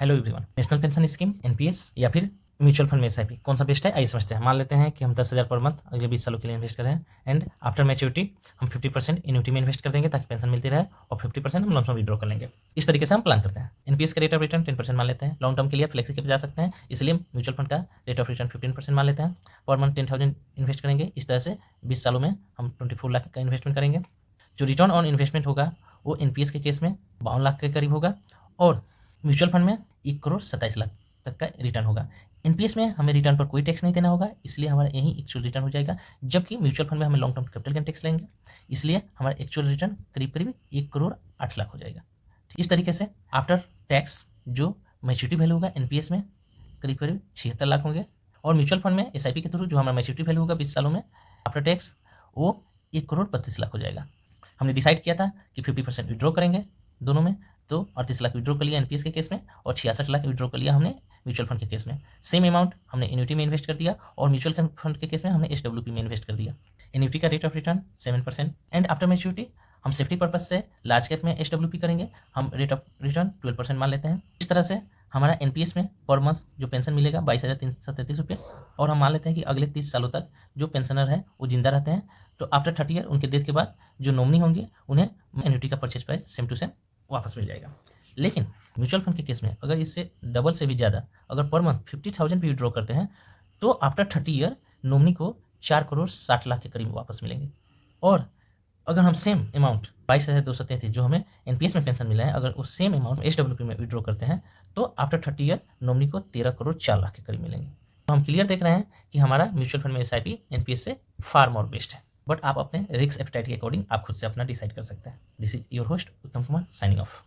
Hello everyone, national pension scheme NPS या फिर mutual fund में एसआईपी कौन सा बेस्ट है आइए समझते हैं। मान लेते हैं कि हम 10,000 पर मंथ अगले 20 सालों के लिए इन्वेस्ट कर रहे हैं एंड आफ्टर मैच्योरिटी हम 50% इन्यूटी में इन्वेस्ट कर देंगे ताकि पेंशन मिलती रहे और 50% हम लमसम विड्रॉ कर लेंगे। इस तरीके से हम प्लान करते हैं। एनपीएस का रेट ऑफ रिटर्न 10% मान लेते हैं। लॉन्ग टर्म के लिए फ्लेक्सी के जा सकते हैं, इसलिए म्यूचुअल फंड का रेट ऑफ रिटर्न 15% मान लेते हैं। पर मंथ 10,000 इन्वेस्ट करेंगे। इस तरह से 20 सालों में हम 24 लाख का इन्वेस्टमेंट करेंगे। जो रिटर्न ऑन इन्वेस्टमेंट होगा वो एनपीएस के केस में 52 लाख के करीब होगा और म्यूचुअल फंड में 1,27,00,000 तक का रिटर्न होगा। एनपीएस में हमें रिटर्न पर कोई टैक्स नहीं देना होगा, इसलिए हमारा यही एक्चुअल रिटर्न हो जाएगा। जबकि म्यूचुअल फंड में हमें long term capital gain tax लेंगे, इसलिए हमारा एक्चुअल रिटर्न करीब करीब 1,08,00,000 हो जाएगा। इस तरीके से आफ्टर टैक्स जो मैच्योरिटी वैल्यू होगा एनपीएस में करीब करीब 76 लाख होंगे और म्यूचुअल फंड में एसआईपी के थ्रू जो हमारा मैच्योरिटी वैल्यू होगा 20 सालों में आफ्टर टैक्स वो 1,32,00,000 हो जाएगा। हमने डिसाइड किया था कि 50% विड्रॉ करेंगे दोनों में, तो 38 लाख विड्रॉ कर लिया एनपीएस के केस में और 66 लाख विड्रॉ कर लिया हमने म्यूचुअल फंड के केस में। सेम अमाउंट हमने एन्युटी में इन्वेस्ट कर दिया और म्यूचुअल फंड के केस में हमने एसडब्ल्यूपी में इन्वेस्ट कर दिया। एन्युटी का rate of return 7% and after maturity हम सेफ्टी पर्पज से लार्ज कैप में एसडब्ल्यूपी करेंगे, हम रेट ऑफ रिटर्न 12% मान लेते हैं। इस तरह से हमारा एनपीएस में पर मंथ जो पेंशन मिलेगा 22,333 रुपये और हम मान लेते हैं कि अगले 30 सालों तक जो पेंशनर है वो जिंदा रहते हैं, तो आफ्टर 30 ईयर उनके डेथ के बाद जो नॉमिनी होंगे उन्हें एन्युटी का purchase price same to same वापस मिल जाएगा। लेकिन म्यूचुअल फंड के केस में अगर इससे डबल से भी ज़्यादा अगर पर मंथ 50,000 भी विड्रॉ करते हैं तो आफ्टर 30 ईयर नॉमिनी को 4,60,00,000 के करीब वापस मिलेंगे। और अगर हम सेम अमाउंट 22,233 जो हमें एनपीएस में पेंशन मिला है, अगर उस सेम अमाउंट एसडब्ल्यूपी में विड्रॉ करते हैं तो आफ्टर 30 ईयर नॉमिनी को 13,04,00,000 के करीब मिलेंगे। तो हम क्लियर देख रहे हैं कि हमारा म्यूचुअल फंड में एसआईपी एनपीएस से फार मोर बेस्ट है, बट आप अपने रिस्क एपेटाइट के अकॉर्डिंग आप खुद से अपना डिसाइड कर सकते हैं। दिस इज योर होस्ट उत्तम कुमार साइनिंग ऑफ।